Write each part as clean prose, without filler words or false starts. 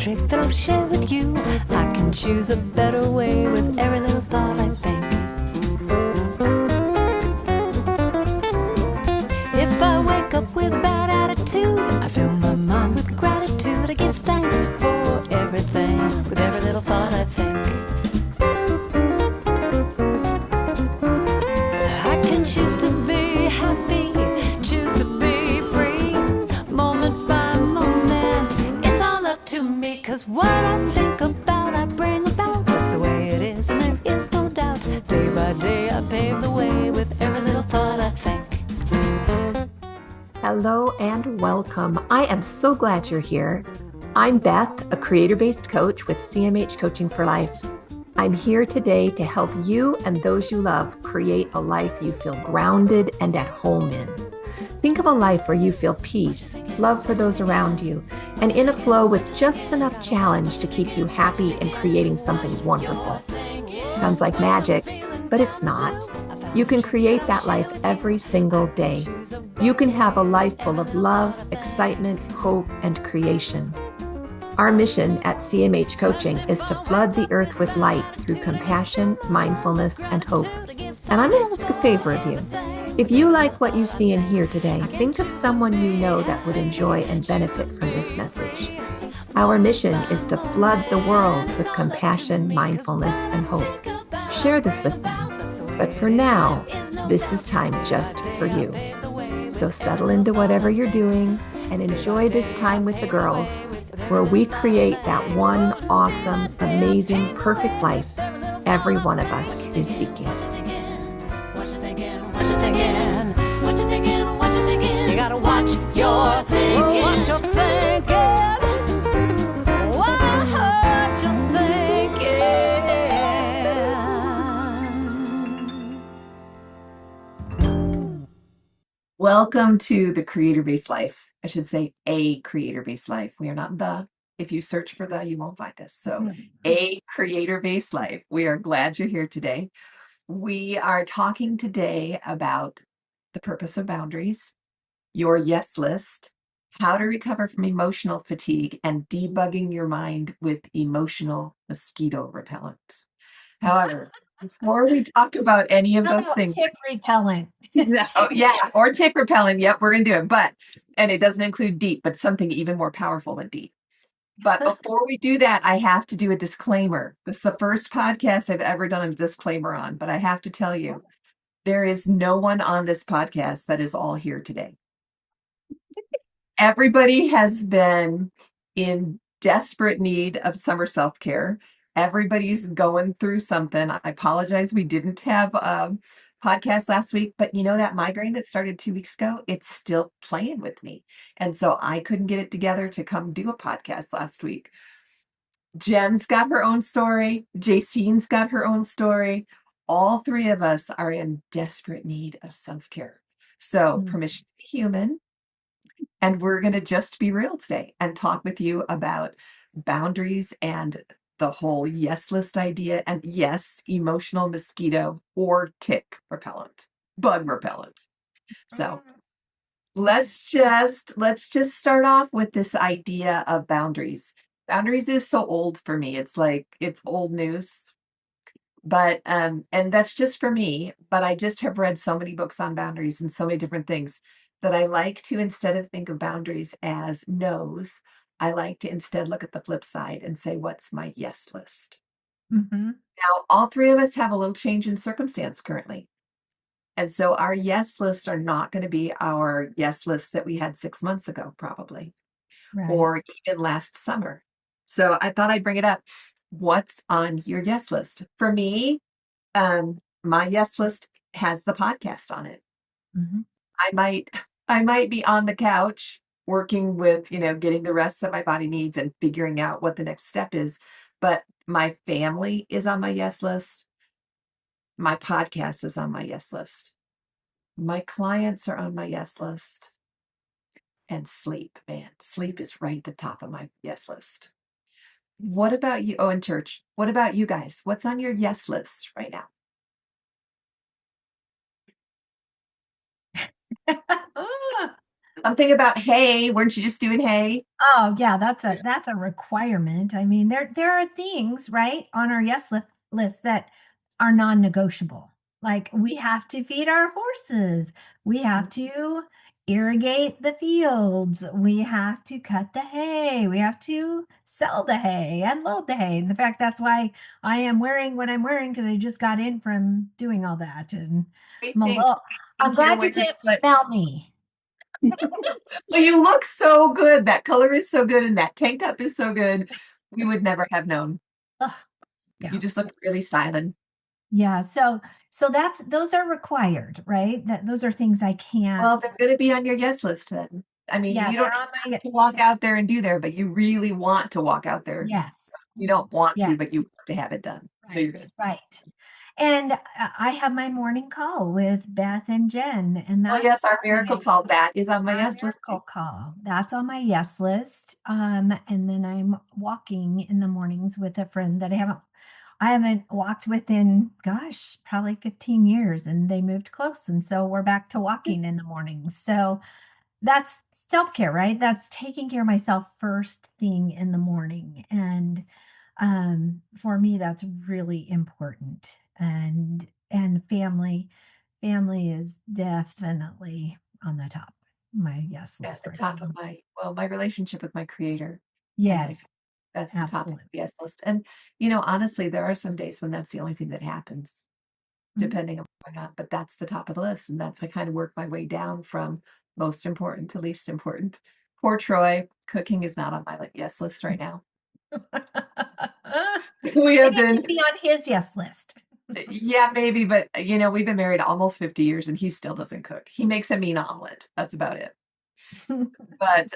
trick that I'll share with you. I can choose a better way with every little thought I think. If I wake up with a bad attitude, I fill my mind with gratitude. I give thanks for everything with every little thought I think. I can choose to be happy, choose to be free, moment by moment. It's all up to me, 'cause what I think about, I bring about. That's the way it is, and there is no doubt. Day by day, I pave the way with every little thought I think. Hello and welcome. I am so glad you're here. I'm Beth, a creator-based coach with CMH Coaching for Life. I'm here today to help you and those you love create a life you feel grounded and at home in. Think of a life where you feel peace, love for those around you, and in a flow with just enough challenge to keep you happy and creating something wonderful. Sounds like magic, but it's not. You can create that life every single day. You can have a life full of love, excitement, hope, and creation. Our mission at CMH Coaching is to flood the earth with light through compassion, mindfulness, and hope. And I'm going to ask a favor of you. If you like what you see and hear today, think of someone you know that would enjoy and benefit from this message. Our mission is to flood the world with compassion, mindfulness, and hope. Share this with them. But for now, this is time just for you. So settle into whatever you're doing and enjoy this time with the girls, where we create that one awesome, amazing, perfect life every one of us is seeking. What you thinking? What you thinking? What you thinking? What you thinking? You gotta watch your thinking. Watch your thinking. Watch your thinking. Welcome to the Creator-Based Life. I should say a Creator-Based Life. We are not the. If you search for the, you won't find us. So a Creator-Based Life. We are glad you're here today. We are talking today about the purpose of boundaries, your yes list, how to recover from emotional fatigue, and debugging your mind with emotional mosquito repellent. However, before we talk about any of those things, tick repellent. oh, yeah, or tick repellent. Yep, we're gonna do it. And it doesn't include DEET, but something even more powerful than DEET. But before we do that, I have to do a disclaimer. This is the first podcast I've ever done a disclaimer on, but I have to tell you, there is no one on this podcast that is all here today. Everybody has been in desperate need of summer self-care. Everybody's going through something. I apologize. We didn't have a podcast last week, but you know that migraine that started 2 weeks ago, it's still playing with me. And so I couldn't get it together to come do a podcast last week. Jen's got her own story. Jacine's got her own story. All three of us are in desperate need of self-care. So permission to be human. And we're going to just be real today and talk with you about boundaries and the whole yes list idea, and yes, emotional mosquito or tick repellent, bug repellent. So let's just start off with this idea of boundaries. Boundaries is so old for me. It's like it's old news. But and that's just for me, but I just have read so many books on boundaries and so many different things that I like to, instead of think of boundaries as no's, I like to instead look at the flip side and say, what's my yes list? Now, all three of us have a little change in circumstance currently. And so our yes lists are not going to be our yes lists that we had 6 months ago, probably, or even last summer. So I thought I'd bring it up. What's on your yes list? For me, my yes list has the podcast on it. I might be on the couch working with, getting the rest that my body needs and figuring out what the next step is. But my family is on my yes list. My podcast is on my yes list. My clients are on my yes list. And sleep, man, sleep is right at the top of my yes list. What about you? Oh, in church. What about you guys? What's on your yes list right now? Something about hay. Weren't you just doing hay? Oh, yeah, that's a requirement. I mean, there are things, right, on our list that are non-negotiable. Like we have to feed our horses. We have to irrigate the fields. We have to cut the hay. We have to sell the hay and load the hay. And in fact, that's why I am wearing what I'm wearing because I just got in from doing all that. And We I'm a think, little, we I'm think you're glad you wearing can't what? smell me. Well, you look so good. That color is so good, and that tank top is so good. We would never have known. Ugh, You yeah. just look really styling. Yeah, so that's those are required, right? That those are things I Well, can't. they're going to be on your yes list then. I mean, Yeah, you they're don't on have my to walk out there and do there, but you really want to walk out there. yes. You don't want Yeah, to, but you want to have it done. So you're right, going to. right. And I have my morning call with Beth and Jen, and Oh, that's yes, our miracle my call bat is on my our yes list too. miracle call. That's on my yes list. And then I'm walking in the mornings with a friend that I haven't walked with in, gosh, probably 15 years, and they moved close, and so we're back to walking in the mornings. So that's self-care, right? That's taking care of myself first thing in the morning. And for me, that's really important. And family is definitely on the top of my yes At list the right top of now. my relationship with my creator and my Yes, that's the top of absolutely. the yes list. And honestly, there are some days when that's the only thing that happens, Mhm. depending on what's going on. But that's the top of the list, and that's I kind of work my way down from most important to least important. Poor Troy, cooking is not on my yes list right now. We have Maybe it been, should be on his yes list. yeah, maybe, but we've been married almost 50 years, and he still doesn't cook. He makes a mean omelet. That's about it. But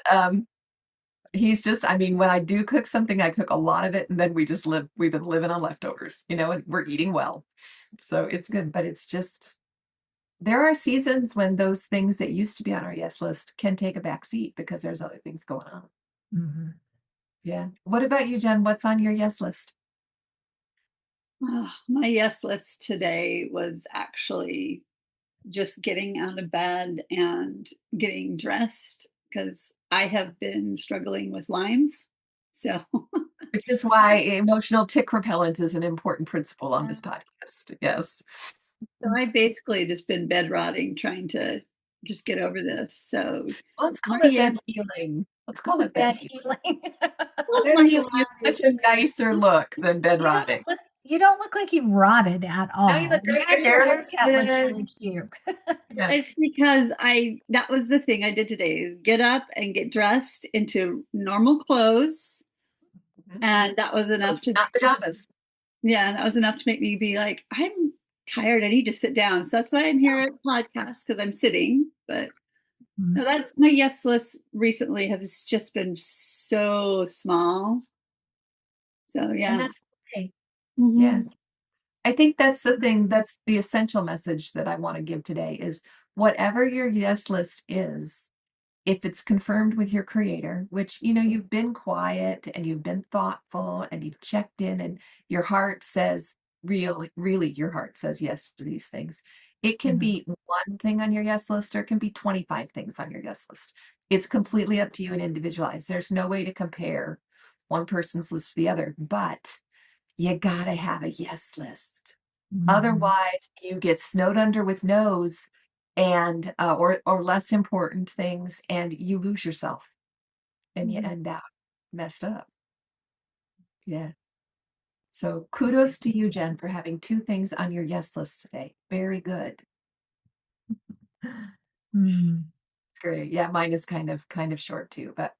he's just, I mean, when I do cook something, I cook a lot of it, and then we've been living on leftovers, and we're eating well. So it's good, but it's just, there are seasons when those things that used to be on our yes list can take a back seat because there's other things going on. Mhm. Yeah. What about you, Jen? What's on your yes list? My yes list today was actually just getting out of bed and getting dressed because I have been struggling with Lyme's. So, Which is why emotional tick repellent is an important principle on this podcast. Yes. so I basically just been bed rotting trying to just get over this. So Let's my call it yes, bed healing. Let's call it bed Bed healing. healing. well, Bed like healing is such a nicer look than bed You don't rotting. look you don't look like you've rotted at No, you all. look great. Your And your hair looks haircut looks good. really cute. Yeah. it's because that was the thing I did today is get up and get dressed into normal clothes. Mhm. And that was enough to Not pajamas. Yeah, that was enough to make me be like, I'm tired. I need to sit down. So that's why I'm here at podcast because I'm sitting. But Mhm. no, that's my yes list recently has just been so small. So And yeah. that's okay. Yeah. Hmm. I think that's the thing. That's the essential message that I want to give today is whatever your yes list is, if it's confirmed with your creator, which you've been quiet and you've been thoughtful and you've checked in and your heart says really your heart says yes to these things. It can Mhm. be one thing on your yes list or it can be 25 things on your yes list. It's completely up to you and individualized. There's no way to compare one person's list to the other, but you gotta have a yes list. Mhm. Otherwise, you get snowed under with no's and or less important things, and you lose yourself and you Mhm. end up messed up. Yeah. So kudos to you, Jen, for having two things on your yes list today. Very good. Mm. Great. Yeah, mine is kind of short too, but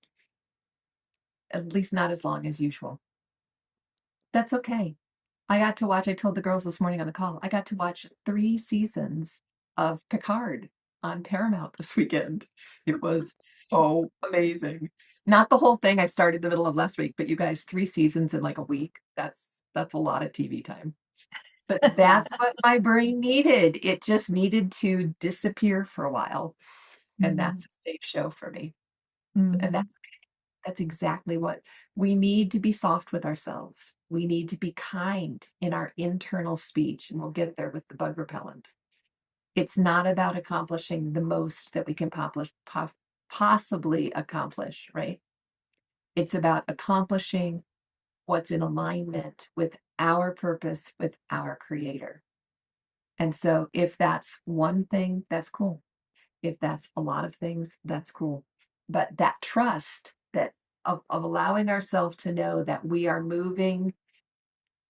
at least not as long as usual. That's okay. I told the girls this morning on the call, I got to watch 3 seasons of Picard on Paramount this weekend. It was so amazing. Not the whole thing. I started the middle of last week, but you guys, 3 seasons in like a week. That's a lot of TV time. But that's what my brain needed. It just needed to disappear for a while. And Mhm. that's a safe show for me. And Mhm. that's exactly what we need to be soft with ourselves. We need to be kind in our internal speech, and we'll get there with the bug repellent. It's not about accomplishing the most that we can possibly accomplish, right? It's about accomplishing what's in alignment with our purpose, with our creator. And so if that's one thing, that's cool. If that's a lot of things, that's cool. But that trust that of allowing ourselves to know that we are moving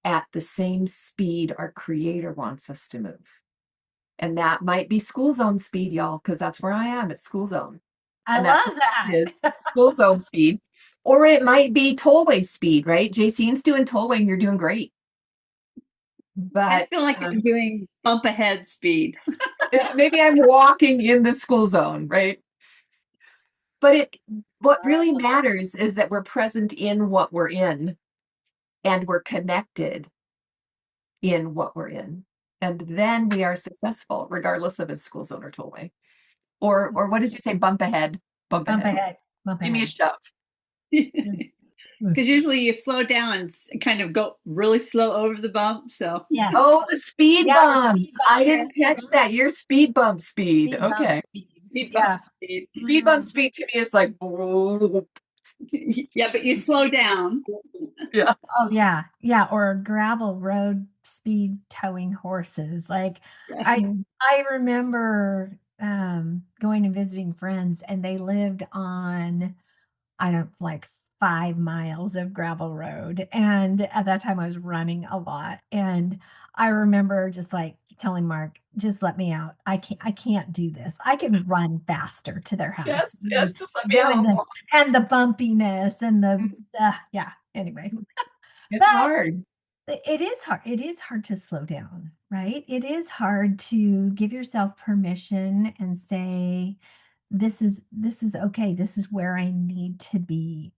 at the same speed our creator wants us to move. And that might be school zone speed, y'all, because that's where I am at school zone. I And that's love what that. it is, school zone speed. Or it might be tollway speed, right? JC's doing tollway and you're doing great. But I feel like I'm doing bump ahead speed. maybe I'm walking in the school zone, right? But what really matters is that we're present in what we're in and we're connected in what we're in. And then we are successful, regardless of a school zone or tollway. Or what did you say? Bump ahead. Bump Bump ahead. ahead. Bump Give me a ahead. shove. Just- Because usually you slow down and kind of go really slow over the bump. So yes. Oh, the speed Yeah, the bumps. speed bump. I didn't catch that. Your speed bump speed. Speed bump Okay. speed. speed Yeah. bump speed. Speed bump speed to me is like, whoa. Yeah, but you slow down. Yeah. Oh yeah, yeah, or gravel road speed towing horses. Like I remember going and visiting friends and they lived on I don't like 5 miles of gravel road. And at that time I was running a lot. And I remember just like telling Mark, just let me out. I can't do this. I can run faster to their house. Yes, just let me Doing home. this and the bumpiness and the yeah, anyway. It's But hard. it is hard. It is hard to slow down, right? It is hard to give yourself permission and say, this is okay. This is where I need to be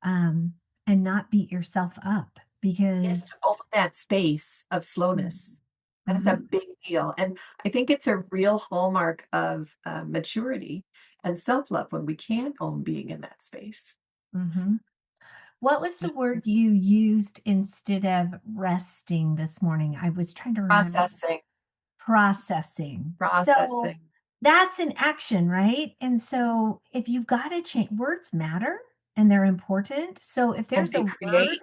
um and not beat yourself up Yes, because to own that space of slowness. That's a Mhm, big deal. And I think it's a real hallmark of maturity and self-love when we can own being in that space. mhm. What was the word you used instead of resting this morning? I was trying to remember. Processing, Processing. So processing. that's an action, right? And so if you've got to change, words matter and they're important. So if And there's they a word, create,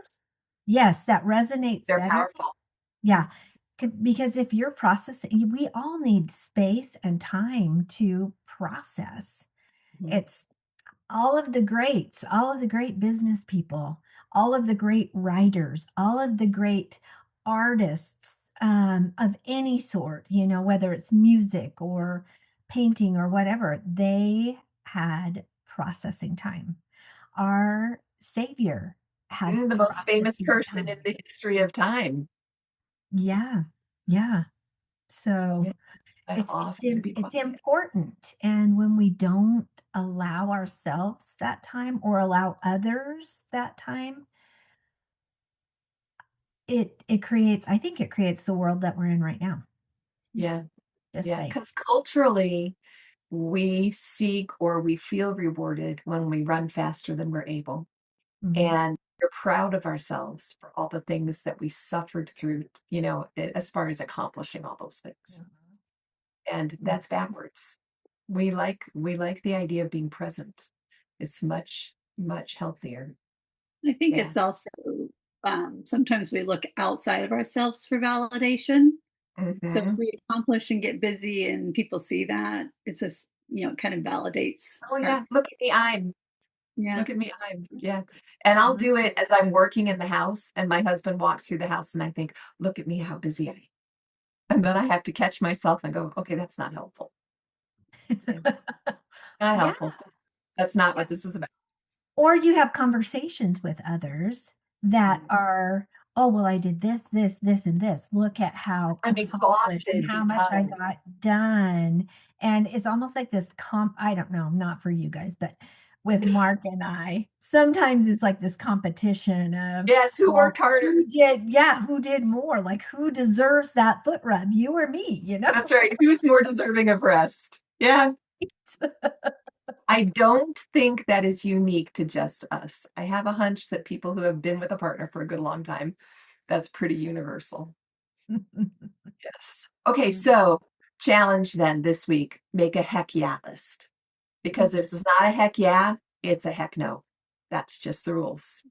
yes, that resonates they're better. powerful. Yeah. Because if you're processing, we all need space and time to process. Mhm. It's all of the greats, all of the great business people, all of the great writers, all of the great artists of any sort, whether it's music or painting or whatever, they had processing time. Our Savior had The most famous processing person in time. the history of time. Yeah. Yeah. So Yeah, I often be it's quiet. important, and when we don't allow ourselves that time or allow others that time, it creates I think it creates the world that we're in right now. Yeah, Just yeah. saying. Because culturally, we seek or we feel rewarded when we run faster than we're able. Mhm, And we're proud of ourselves for all the things that we suffered through, as far as accomplishing all those things. And mhm, that's backwards. We like the idea of being present. It's much, much healthier. I think Yeah. it's also sometimes we look outside of ourselves for validation. So if Hmm. we accomplish and get busy and people see that, it's just, kind of validates Oh our, yeah. Look at me. yeah. Look at me. Yeah. And I'll mhm. do it as I'm working in the house and my husband walks through the house and I think, look at me, how busy I am. And then I have to catch myself and go, okay, that's not helpful. Yeah, not Yeah, helpful. That's not yeah. what this is about. Or you have conversations with others that Mhm. are, "Oh, well, I did this, this, this, and this. Look at how I'm accomplished and exhausted how much I because got done." And it's almost like this I don't know, not for you guys, but with Mark and I, sometimes it's like this competition of, yes, who well, worked harder? who did more? Like, who deserves that foot rub, you or me, you know? That's right. Who's more deserving of rest? Yeah. I don't think that is unique to just us. I have a hunch that people who have been with a partner for a good long time, that's pretty universal. Yes. Okay, so challenge then this week, make a heck yeah list. because if it's not a heck yeah, it's a heck no. That's just the rules.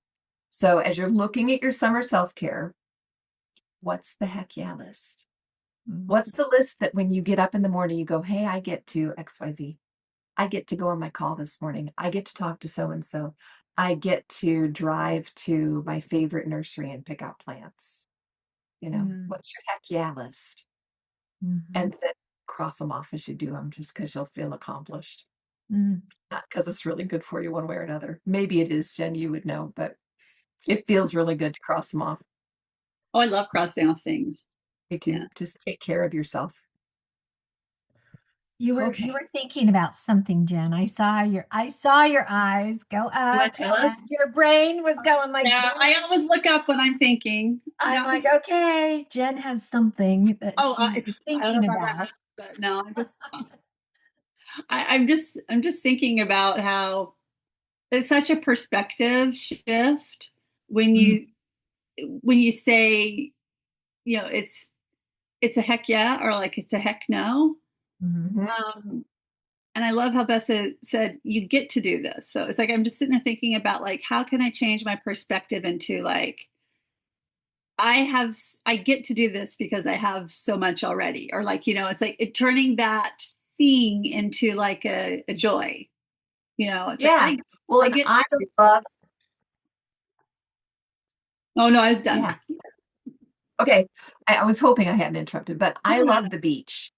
So as you're looking at your summer self-care, what's the heck yeah list? What's the list that when you get up in the morning, you go, hey, I get to XYZ. I get to go on my call this morning. I get to talk to so and so. I get to drive to my favorite nursery and pick out plants. What's your heck yeah list? And then cross them off as you do them, just because you'll feel accomplished. Not because it's really good for you one way or another. Maybe it is, Jen, you would know, but it feels really good to cross them off. Oh, I love crossing off things. Me too. Yeah. Just take care of yourself. You were Okay. thinking about something, Jen. I saw your eyes go up. tell us? And your brain was going like, Yeah, I always look up when I'm thinking. I'm No. like, okay, Jen has something that Oh, she's I don't thinking know about about. that, but no, I'm just thinking about how there's such a perspective shift when you say, it's a heck yeah, or like it's a heck no. Mhm. And I love how Bessa said, you get to do this. So it's like, I'm just sitting there thinking about like, how can I change my perspective into like, I get to do this because I have so much already. Or like, it's like turning that thing into like a joy. It's Yeah. like, Well, I and get, I love, oh no, I was done. yeah. Okay. I was hoping I hadn't interrupted, but I love the beach.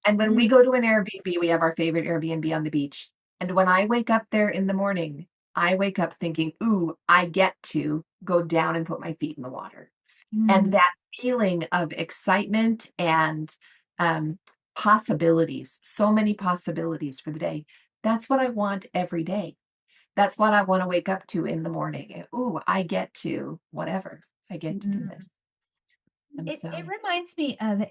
And when we go to an Airbnb, we have our favorite Airbnb on the beach. And when I wake up there in the morning, I wake up thinking, ooh, I get to go down and put my feet in the water. And that feeling of excitement and possibilities, so many possibilities for the day. That's what I want every day. That's what I want to wake up to in the morning. Ooh, I get to whatever. I get to do this. And It reminds me of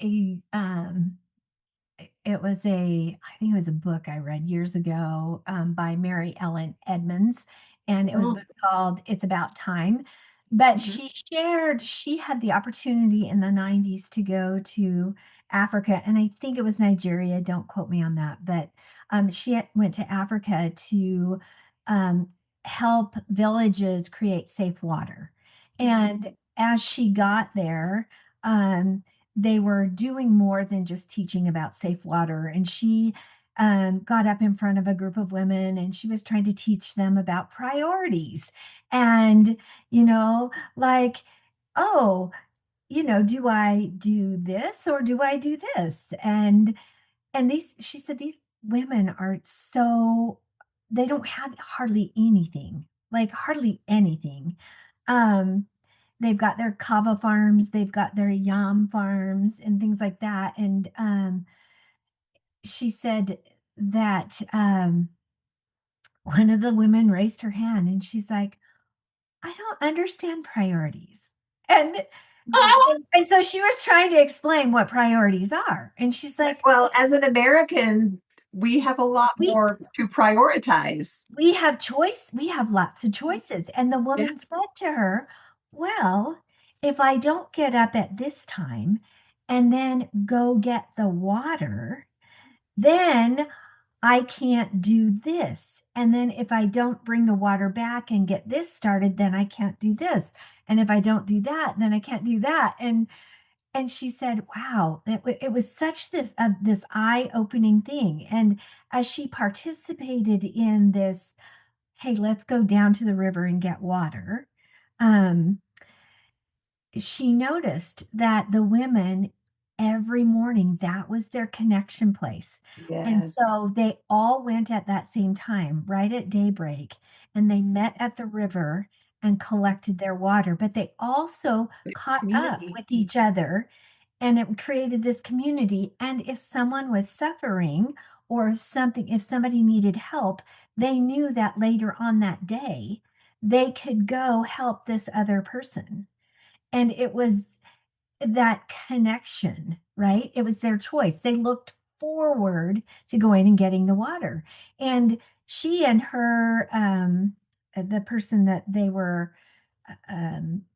it was I think it was a book I read years ago by Mary Ellen Edmonds, and it was a book called It's About Time. But she had the opportunity in the 90s to go to Africa, and I think it was Nigeria, don't quote me on that, but went to Africa to um, help villages create safe water. And as she got there, um, they were doing more than just teaching about safe water. And she got up in front of a group of women and she was trying to teach them about priorities. And, like, oh, do I do this or do I do this? And she said, these women are they don't have hardly anything, like hardly anything. Um, they've got their kava farms, they've got their yam farms and things like that. And she said that one of the women raised her hand and she's like, I don't understand priorities. And and so she was trying to explain what priorities are. And she's like, well, as an American, we have a lot more to prioritize. We have choice. We have lots of choices. And the woman said to her, well, if I don't get up at this time and then go get the water, then I can't do this. And then if I don't bring the water back and get this started, then I can't do this. And if I don't do that, then I can't do that. And she said, wow, it was such this eye-opening thing. And as she participated in this, hey, let's go down to the river and get water, she noticed that the women every morning, that was their connection place. And Yes. so they all went at that same time, right at daybreak, and they met at the river and collected their water. But they also caught up Community. with each other and it created this community. And if someone was suffering or if somebody needed help, they knew that later on that day, they could go help this other person. And it was that connection, right? It was their choice. They looked forward to going and getting the water. And she and her, the person that they were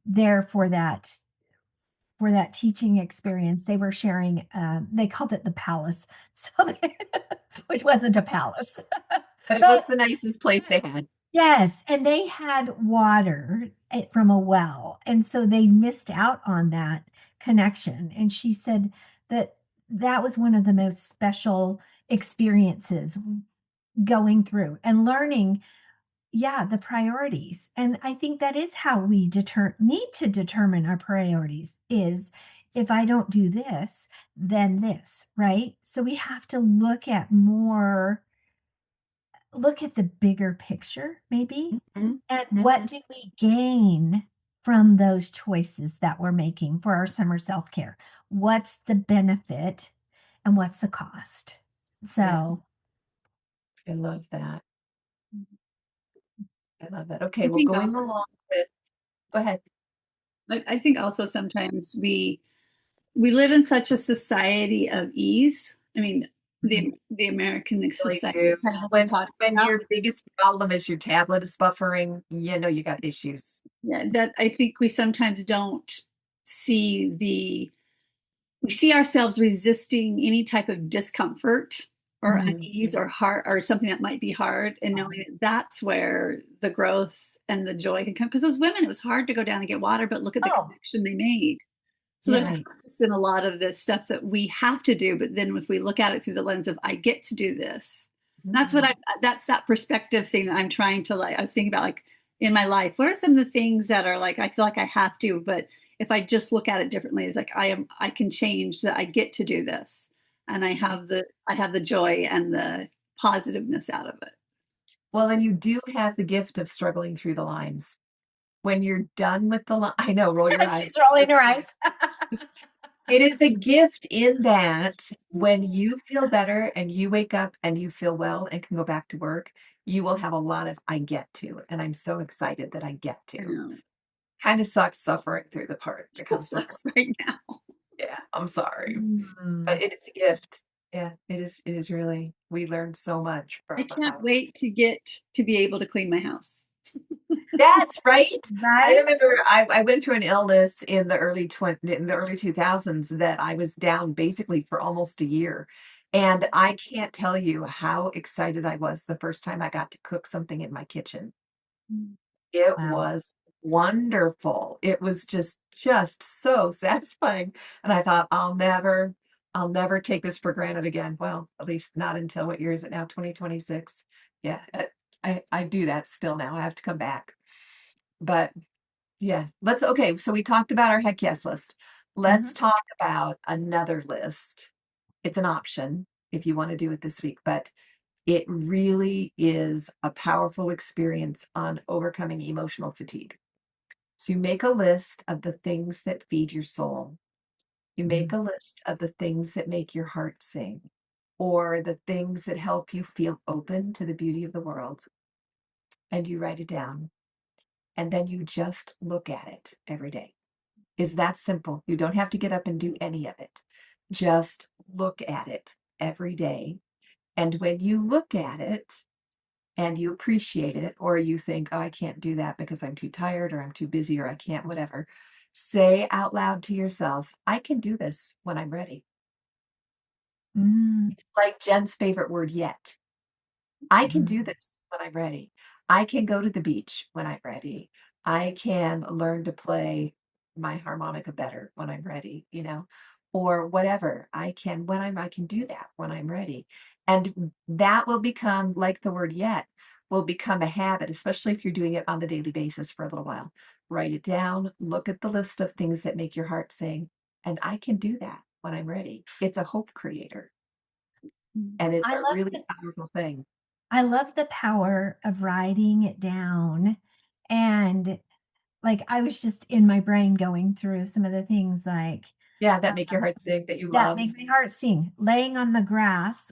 there for that teaching experience, they were sharing, they called it the palace, so which wasn't a palace. But it But was the nicest place they had. yes, and they had water from a well, and so they missed out on that connection. And she said that that was one of the most special experiences going through and learning, yeah, the priorities. And I think that is how we need to determine our priorities is if I don't do this, then this, right? So we have to look at the bigger picture, maybe. Mhm, And mhm. what do we gain from those choices that we're making for our summer self care? What's the benefit and what's the cost? Yeah, So, I love that. I love that. I Okay, well, think going also, along with, go ahead. I think also sometimes we live in such a society of ease. I mean, Mhm. the American Really society do. kind of When talks when about. your biggest problem is your tablet is buffering, you know you got issues. Yeah, that I think we sometimes don't see we see ourselves resisting any type of discomfort or Mhm. unease or hard or something that might be hard, and knowing that that's where the growth and the joy can come. Because those women, it was hard to go down and get water, but look at the oh, connection they made. So there's Yeah. purpose in a lot of this stuff that we have to do, but then if we look at it through the lens of I get to do this, that's what Mhm. that's that perspective thing that I'm trying to like. I was thinking about like in my life, what are some of the things that are like I feel like I have to, but if I just look at it differently, it's like I can change that I get to do this, and I have the joy and the positiveness out of it. Well, and you do have the gift of struggling through the lines. When you're done with the line, I know, roll your eyes. she's rolling her eyes. It is a gift in that when you feel better and you wake up and you feel well and can go back to work, you will have a lot of I get to. And I'm so excited that I get I to. know Kind of sucks suffering through the part that it comes before. sucks right now. Yeah, I'm sorry. But Mm. it is a gift. Yeah, it is really, we learned so much I from can't wait to get to be able to clean my house. Yes, right? I Right? remember I went through an illness in the early 2000s that I was down basically for almost a year. And I can't tell you how excited I was the first time I got to cook something in my kitchen. It Wow. was wonderful. It was just so satisfying. And I thought, I'll never take this for granted again. Well, at least not until what year is it now? 2026. Yeah, I do that still now. I have to come back. But yeah, okay. So we talked about our heck yes list. Let's Mhm. talk about another list. It's an option if you want to do it this week, but it really is a powerful experience on overcoming emotional fatigue. So you make a list of the things that feed your soul. You make a list of the things that make your heart sing, or the things that help you feel open to the beauty of the world, and you write it down. And then you just look at it every day. Is that simple. You don't have to get up and do any of it. Just look at it every day. And when you look at it and you appreciate it, or you think, oh, I can't do that because I'm too tired or I'm too busy or I can't, whatever, say out loud to yourself, I can do this when I'm ready. Mm. It's like Jen's favorite word yet. I can do Mm. this when I'm ready. I can go to the beach when I'm ready. I can learn to play my harmonica better when I'm ready, or whatever. I can do that when I'm ready. And that will become like the word yet will become a habit, especially if you're doing it on the daily basis for a little while. Write it down, look at the list of things that make your heart sing, and I can do that when I'm ready. It's a hope creator, and it's I a love really the powerful thing. I love the power of writing it down. And like I was just in my brain going through some of the things like Yeah, that make your heart sing, that you that love. make my heart sing, laying on the grass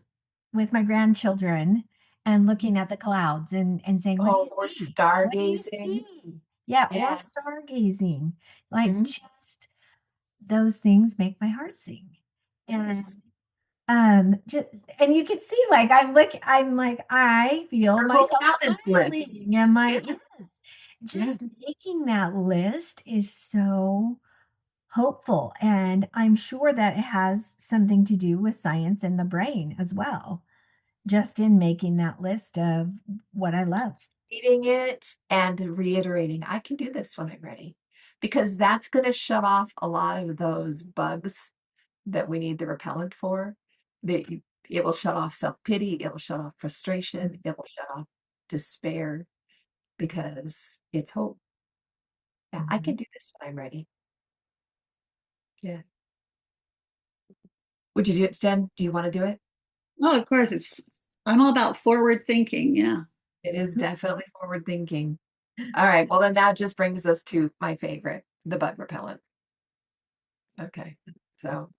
with my grandchildren and looking at the clouds and saying, "What do Oh, you or see? What do you stargazing. see?" Yeah, or Yes. stargazing. Like Mhm. just those things make my heart sing. Yes. And just and you can see like I'm like I feel Your whole myself countenance lifts. smiling. Am I Yeah, yes. yeah. Just making that list is so hopeful, and I'm sure that it has something to do with science and the brain as well. just in making that list of what I love. Reading it and reiterating, I can do this when I'm ready. Because that's going to shut off a lot of those bugs that we need the repellent for. It will shut off self-pity, it will shut off frustration, it will shut off despair because it's hope. Yeah, I can do this when I'm ready. Yeah. Would you do it, Jen? Do you want to do it? Oh, of course. I'm all about forward thinking. Yeah. It is definitely forward thinking. All right. Well, then that just brings us to my favorite, the bug repellent. Okay. So,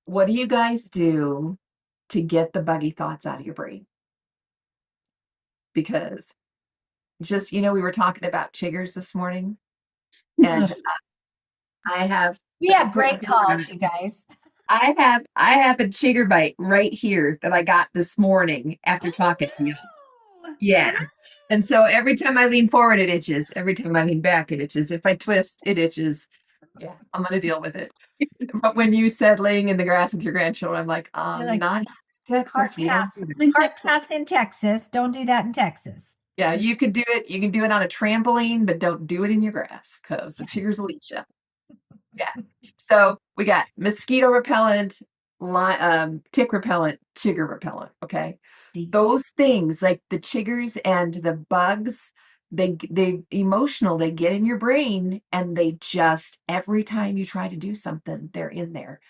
what do you guys do to get the buggy thoughts out of your brain? Because just, we were talking about chiggers this morning, and I have We have great calls, you guys. I have a chigger bite right here that I got this morning after talking to you. Yeah. And so every time I lean forward, it itches. Every time I lean back, it itches. If I twist, it itches. Yeah, I'm gonna deal with it. But when you said laying in the grass with your grandchildren, I'm like, You're like, not in Texas. Park We don't pass. do that. In Park Texas. pass in Texas. Don't do that in Texas. Yeah, you could do it. You can do it on a trampoline, but don't do it in your grass because the chiggers will eat you. Yeah. So we got mosquito repellent, tick repellent, chigger repellent. Okay. Those things like the chiggers and the bugs, they emotional, they get in your brain and they just every time you try to do something, they're in there.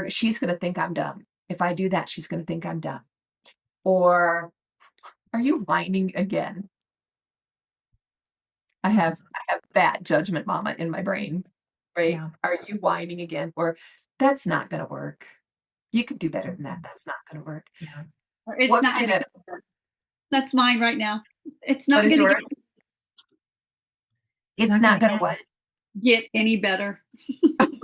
She's gonna think I'm dumb. If I do that, she's gonna think I'm dumb. Or are you whining again? I have that judgment mama in my brain, right? Yeah. Are you whining again? Or that's not gonna work. You could do better than that. That's not gonna work. Yeah. Or it's What not kind going to. That's mine right now. It's What not is going to yours? It's Not not gonna gonna what? get any better.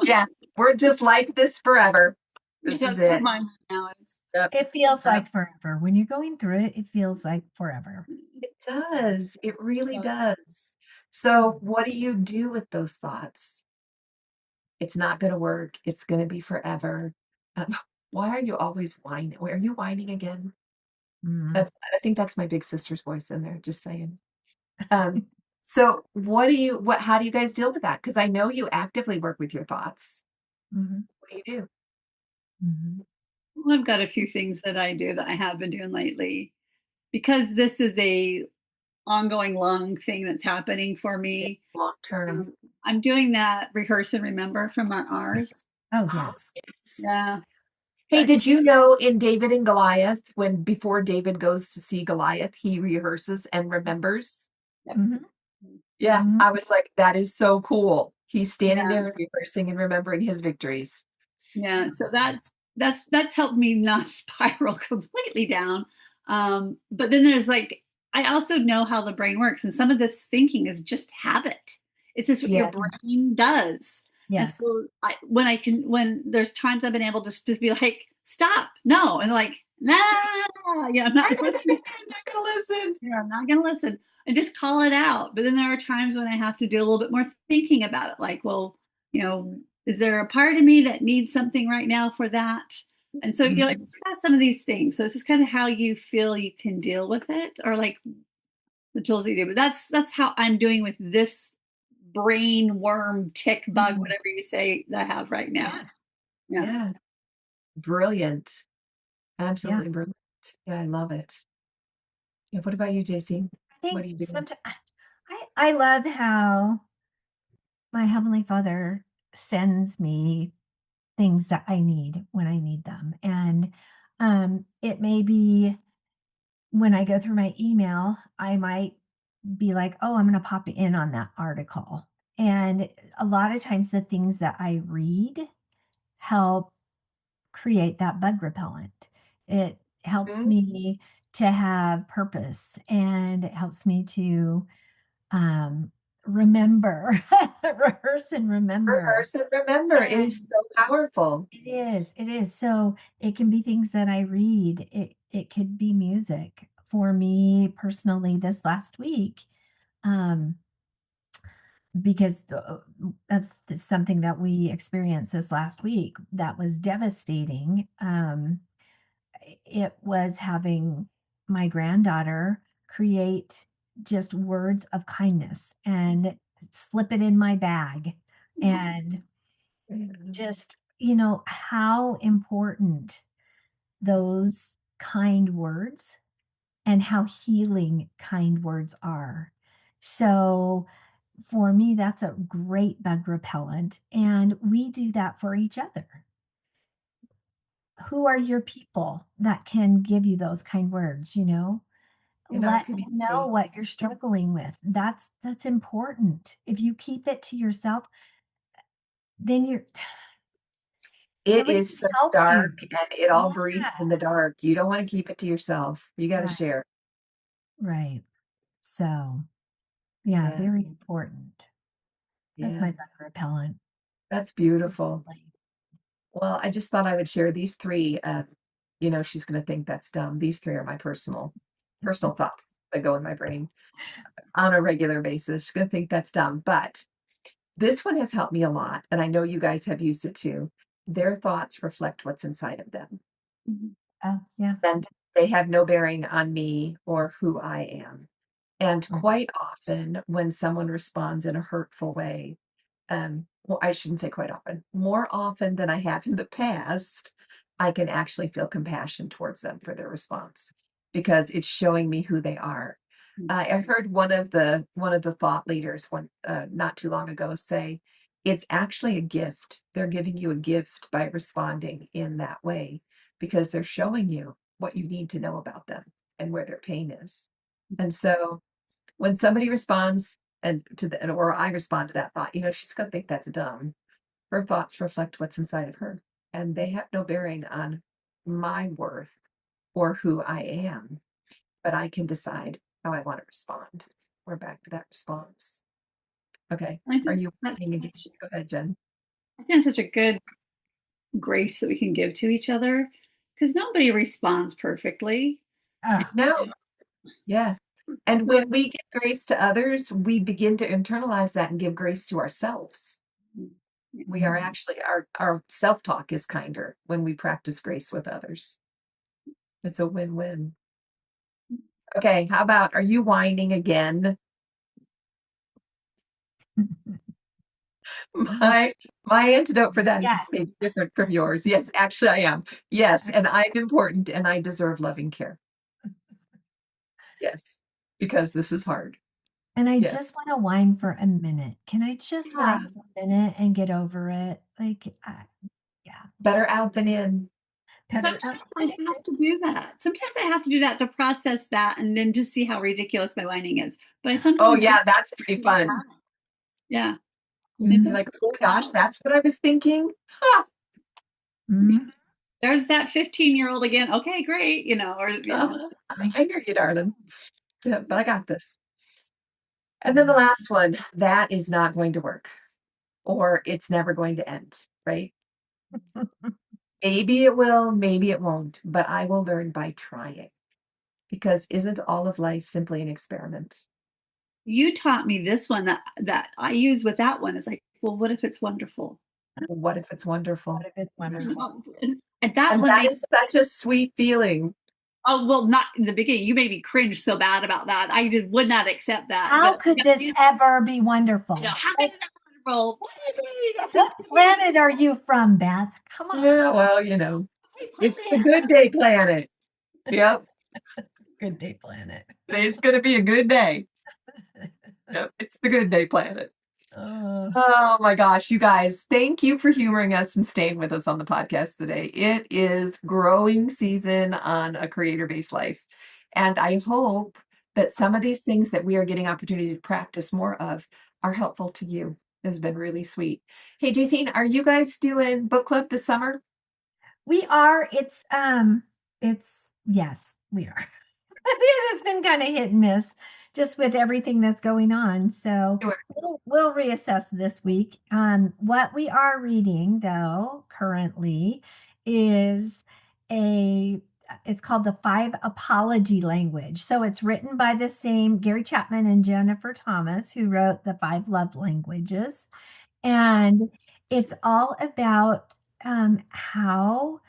Yeah, we're just like this forever. This is That's it. what mine right now is. Yep. It feels like forever. When you're going through it, it feels like forever. It does. It really does. So what do you do with those thoughts? It's not gonna work. It's gonna be forever. Why are you always whining? Are you whining again? Mm. I think that's my big sister's voice in there, just saying. So how do you guys deal with that? Because I know you actively work with your thoughts. Mhm. What do you do? Mhm. Well, I've got a few things that I do that I have been doing lately because this is a ongoing long thing that's happening for me. Long term. I'm doing that rehearse and remember from our R's. Oh, yes. Yeah. Hey, did you know in David and Goliath, before David goes to see Goliath, he rehearses and remembers? Mhm. Yeah, Mhm. I was like, that is so cool. He's standing Yeah. there rehearsing and remembering his victories. Yeah. So that's helped me not spiral completely down. But then there's like I also know how the brain works, and some of this thinking is just habit. It's just what your Yes. brain does. And Yes. so when there's times I've been able to just be like, stop, no, and like, nah, yeah, I'm not listening. I'm not gonna listen. Yeah, I'm not going to listen and just call it out. But then there are times when I have to do a little bit more thinking about it. Like, well, is there a part of me that needs something right now for that? And so, it's got some of these things. So this is kind of how you feel you can deal with it, or like the tools you do. But that's how I'm doing with this brain worm tick bug, whatever you say that I have right now. Yeah. Yeah. Brilliant. Absolutely brilliant. Yeah, I love it. Yeah, what about you, JC? I What do you think do? sometimes I love how my Heavenly Father sends me things that I need when I need them. And it may be when I go through my email, I might be like, oh, I'm going to pop in on that article. And a lot of times the things that I read help create that bug repellent. It helps Mhm. me to have purpose and it helps me to um, remember, rehearse and remember. Rehearse and remember. It is so powerful. It is. It is. So it can be things that I read. It could be music. For me personally, this last week, um, because of something that we experienced this last week that was devastating. it was having my granddaughter create just words of kindness and slip it in my bag, and just, how important those kind words and how healing kind words are. So for me, that's a great bug repellent. And we do that for each other. Who are your people that can give you those kind words, In our let them know community. what you're struggling with. That's important. If you keep it to yourself, then It nobody is can so help you. dark and it all breathes Yeah. in the dark. You don't want to keep it to yourself. You got to Right. share. Right. So yeah, Yeah. very important. That's Yeah. my bug repellent. That's beautiful. Like, Well, I just thought I would share these three. She's going to think that's dumb. These three are my personal thoughts that go in my brain on a regular basis. She's going to think that's dumb, but this one has helped me a lot, and I know you guys have used it too. Their thoughts reflect what's inside of them, oh yeah. and they have no bearing on me or who I am. And Right. quite often, when someone responds in a hurtful way, well, I shouldn't say quite often, more often than I have in the past, I can actually feel compassion towards them for their response because it's showing me who they are. I heard one of the thought leaders one not too long ago say, it's actually a gift. They're giving you a gift by responding in that way because they're showing you what you need to know about them and where their pain is. And so when somebody responds or I respond to that thought, she's gonna think that's dumb. Her thoughts reflect what's inside of her, and they have no bearing on my worth or who I am, but I can decide how I want to respond. We're back to that response. Okay. I Are think you that's go ahead, Jen? I think that's such a good grace that we can give to each other because nobody responds perfectly. Oh, No. Yeah. And So when we give grace to others, we begin to internalize that and give grace to ourselves. We are actually our self-talk is kinder when we practice grace with others. It's a win-win. Okay, how about are you whining again? My antidote for that is yes. maybe different from yours. Yes, actually I am. Yes, and I'm important and I deserve loving care. Yes, because this is hard. And I Yes. just want to whine for a minute. Can I just Yeah. whine for a minute and get over it? Like, yeah. Better out than in. Better sometimes I have to do that. Sometimes I have to do that to process that and then to see how ridiculous my whining is. But I Oh sometimes yeah, that's pretty fun. yeah. Mhm. Like, oh my gosh, that's what I was thinking. Ha! Mhm. There's that 15-year-old again. Okay, great. Or I hear you, darling. Yeah, but I got this. And then the last one, that is not going to work, or it's never going to end, right? Maybe it will, maybe it won't, but I will learn by trying. Because isn't all of life simply an experiment? you taught me this one that I use with that one is like, well, what if it's wonderful? What if it's wonderful? What if it's wonderful? And that And one that made is such a sweet feing. oh well, not in the beginning. You made me cringe so bad about that. I just would not accept that. How But could this ever be wonderful? how can it wonderful? What planet are you from, Beth? Come on. Yeah, well, it's the good day planet. Yep. Good day, planet. Today's going to be a good day. Yep, it's the good day planet. Oh, Oh my gosh, you guys, thank you for humoring us and staying with us on the podcast today. It is growing season on A Creator-Based Life. And I hope that some of these things that we are getting opportunity to practice more of are helpful to you. It has been really sweet. Hey, Jacine, are you guys doing book club this summer? we are. Yes, we are. It has been kind of hit and miss just with everything that's going on. So Sure. we'll reassess this week. What we are reading though currently is it's called The Five Apology Language. So it's written by the same Gary Chapman and Jennifer Thomas, who wrote The Five Love Languages. And it's all about how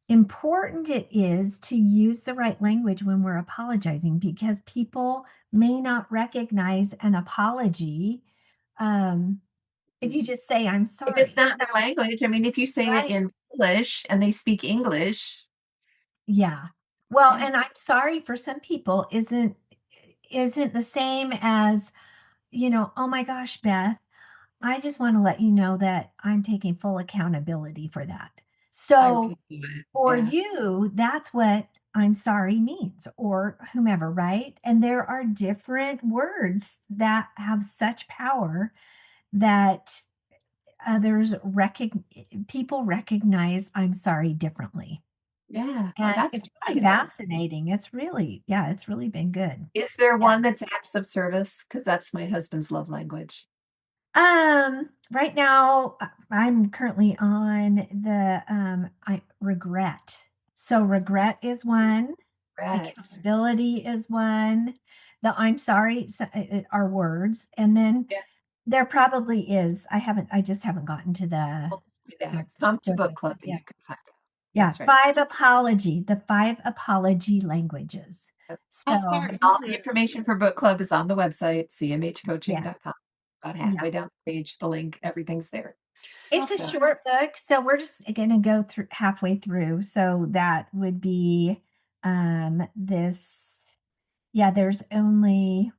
important it is to use the right language when we're apologizing, because people may not recognize an apology if you just say, I'm If it's sorry. not their language, I mean, if you say it Right. in English and they speak English, Yeah. Well, yeah, and I'm sorry for some people isn't the same as, oh my gosh, Beth, I just want to let you know that I'm taking full accountability for that. I So really do it. for Yeah. you, that's what I'm sorry means, or whomever, right? And there are different words that have such power that people recognize I'm sorry differently. Yeah. And That's it's really really good. fascinating. It's really been good. Is there Yeah. one that's acts of service? Because that's my husband's love language. Right now, I'm currently on the I regret. So regret is one, Right. accountability is one, the I'm sorry are words, and then Yeah. there probably is. I just haven't gotten to the We'll do that. acts of Come to book service, club but and yeah. you can find out. Yeah, That's right. the five apology languages. Yep. How So far All into the it? information for book club is on the website, yeah, cmhcoaching.com. About yeah. halfway down the page, the link, everything's there. It's How a So far? short book, so we're just gonna go through halfway through. So that would be this yeah, there's only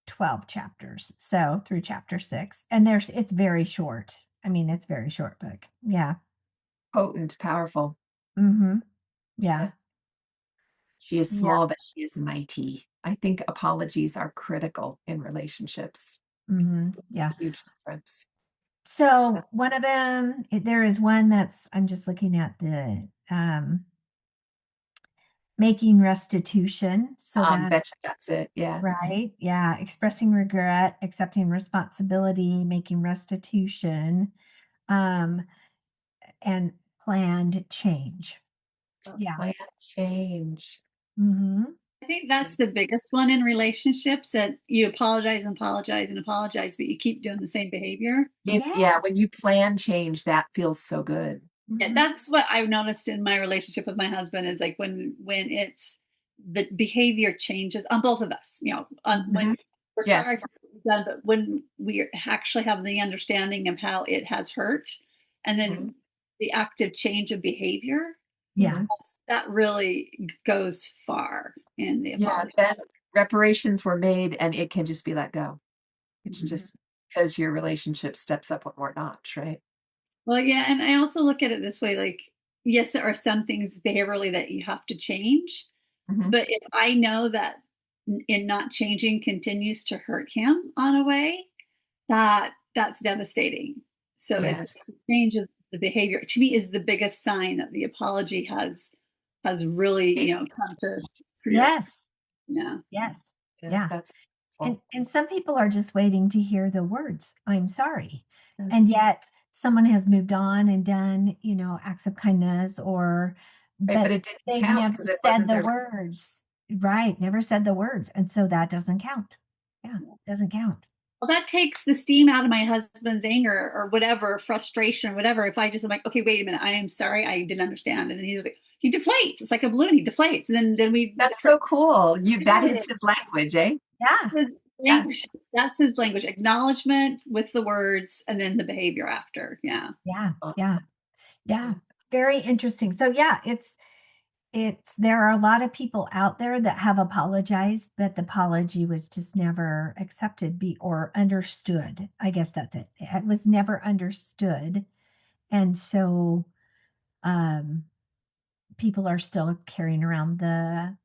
12 chapters. So through chapter 6. And it's very short. I mean, it's very short book. Yeah. potent, powerful. Mm-hmm. Yeah. Yeah. She is Yeah. small, but she is mighty. I think apologies are critical in relationships. Mm-hmm. Yeah. Huge difference. So one of them, there is one that's I'm just looking at the making restitution. So that Bet you that's it. Yeah. right. Yeah. Expressing regret, accepting responsibility, making restitution, um, and planned change. Yeah. Plan change. Mm-hmm. I think that's the biggest one in relationships that you apologize and apologize and apologize, but you keep doing the same behavior. Yeah, Yes. when you plan change, that feels so good. Yeah, Mhm. that's what I've noticed in my relationship with my husband is like when it's the behavior changes on both of us, when Mhm. we're Yeah. sorry for what we've done, but when we actually have the understanding of how it has hurt, and then Mhm. the active change of behavior, Yeah. Mhm. that really goes far in the Yeah, apology. then reparations were made and it can just be let go. It's Mhm. just because your relationship steps up one more notch, right? Well, yeah, and I also look at it this way, like, yes, there are some things behaviorally that you have to change, Mhm. but if I know that in not changing continues to hurt him on a way, that's devastating. So it's Yes. the change of the behavior to me is the biggest sign that the apology has really, come to fruition. Yes. Yeah. Yes. Yeah, Yeah. that's And awful. some people are just waiting to hear the words, I'm sorry. And Yes. yet someone has moved on and done, acts of kindness Right, but but it didn't they've count never because it said wasn't the their words. Right, never said the words. And so that doesn't count. Yeah, doesn't count. Well, that takes the steam out of my husband's anger or whatever, frustration or whatever. If I just am like, okay, wait a minute, I am sorry, I didn't understand. And then he's like, he deflates. It's like a balloon, he deflates. And then we That's so cool. That is that's his language, eh? Yeah. his Yeah. language. That's his language. Acknowledgement with the words and then the behavior after. Yeah. Yeah. Awesome. Yeah. Yeah. Very interesting. So yeah, there are a lot of people out there that have apologized, but the apology was just never accepted or understood. I guess that's it. It was never understood. And so um people are still carrying around the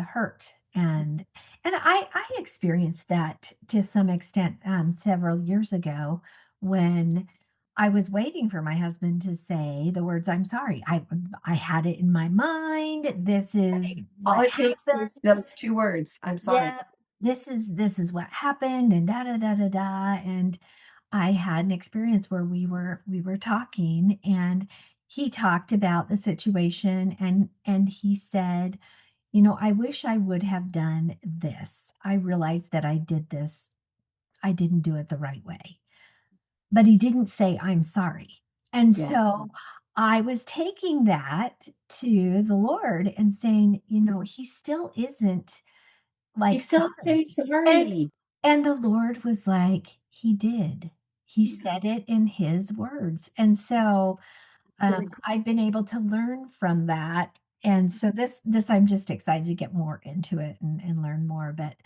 hurt, and I experienced that to some extent several years ago when I was waiting for my husband to say the words I'm sorry. I had it in my mind. This is All what it takes happened. is those 2 words, "I'm sorry." Yeah, this is what happened, and da da da da da. And I had an experience where we were talking, and he talked about the situation, and he said, I wish I would have done this. I realized that I didn't do it the right way. But he didn't say I'm sorry. And Yeah. so I was taking that to the Lord and saying, he still isn't like He's still sorry. saying sorry. And the Lord was like, he did. He Yeah. said it in his words. And so Really cool. I've been able to learn from that. And so this I'm just excited to get more into it and learn more. But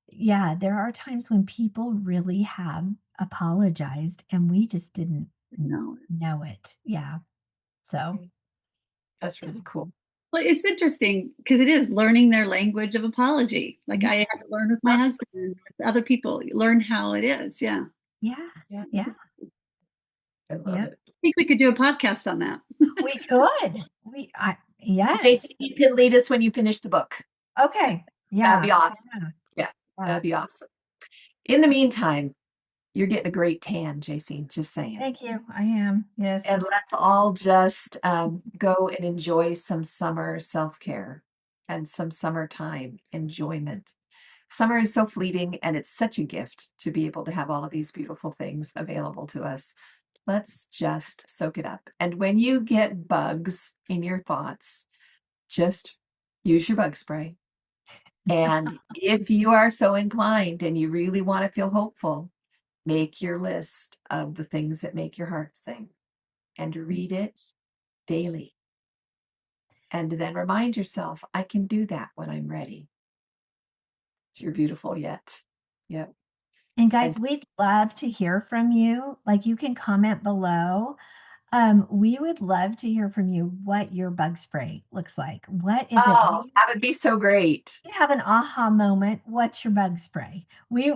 yeah, there are times when people really have apologized and we just didn't No. know it. Yeah. So That's really cool. Well, it's interesting because it is learning their language of apology. Like I had to learn with my husband and with other people, learn how it is. Yeah. yeah. Yeah. Yeah. I love Yep. it. I think we could do a podcast on that. We could. Yes. Jason, you can lead us when you finish the book. Okay. Yeah. That'd be awesome. Yeah. Yeah. Yeah. That'd be awesome. In the meantime, you're getting a great tan, JC, just saying. Thank you. I am. Yes. And let's all just go and enjoy some summer self-care and some summertime enjoyment. Summer is so fleeting and it's such a gift to be able to have all of these beautiful things available to us. Let's just soak it up. And when you get bugs in your thoughts, just use your bug spray. And if you are so inclined and you really want to feel hopeful, make your list of the things that make your heart sing and read it daily. And then remind yourself, I can do that when I'm ready. You're beautiful yet. Yep. And guys, we'd love to hear from you. Like you can comment below. We would love to hear from you what your bug spray looks like. What is Oh, it? that would be so great. You have an aha moment. What's your bug spray? We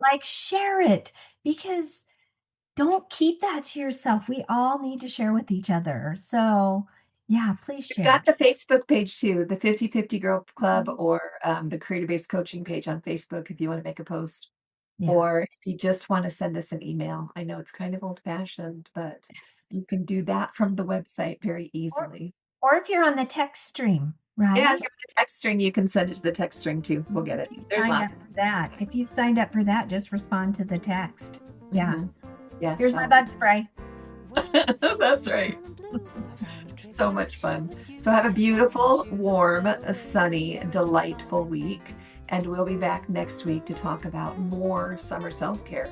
like share it because don't keep that to yourself. We all need to share with each other. So yeah, please We've share. got the Facebook page too, the 50/50 Girl Club, or the Creator-Based Coaching page on Facebook if you want to make a post. Yeah. Or if you just want to send us an email. I know it's kind of old-fashioned, but you can do that from the website very easily. Or if you're on the text stream, right? Yeah, if you're on the text string, you can send it to the text string too. We'll get it. There's Sign lots up for that. If you've signed up for that, just respond to the text. Yeah. Mhm. Yeah. Here's my bug spray. That's right. So much fun. So have a beautiful, warm, sunny, delightful week. And we'll be back next week to talk about more summer self-care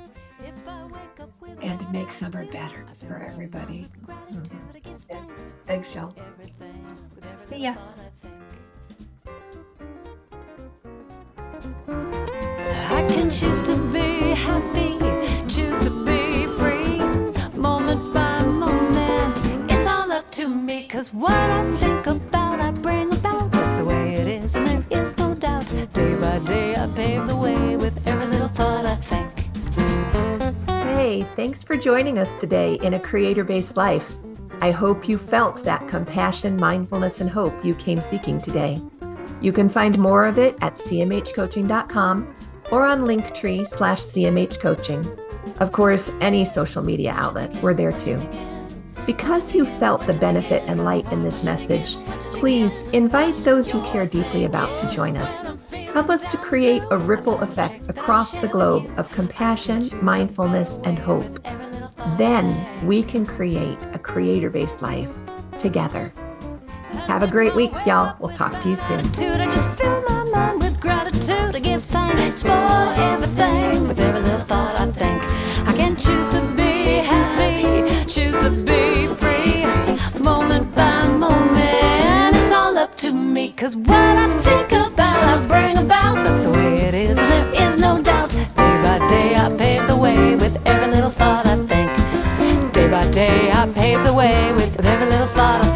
and make summer better for everybody. Yeah. Thanks, y'all. See ya. I can choose to be happy, choose to be free, moment by moment. It's all up to me, 'cause what I think about, I bring about. That's the way it is, and there is no doubt. Day by day, I pave the way with every little thought I think. Hey, thanks for joining us today in A Creator-Based Life. I hope you felt that compassion, mindfulness, and hope you came seeking today. You can find more of it at cmhcoaching.com or on Linktree/CMHcoaching. Of course, any social media outlet, we're there too. Because you felt the benefit and light in this message, please invite those you care deeply about to join us. Help us to create a ripple effect across the globe of compassion, mindfulness, and hope. Then we can create a creator-based life together. Have a great week, y'all. We'll talk to you soon. I just fill my mind with gratitude. I give thanks for everything, with every little thought I think. I can choose to be happy, choose to be free, moment by moment. It's all up to me, 'cause what I think about, I bring about. That's the way it is, and there is no doubt. Day by day, I pave the way with every little thought I think. Day by day, I pave the way with every little thought I think.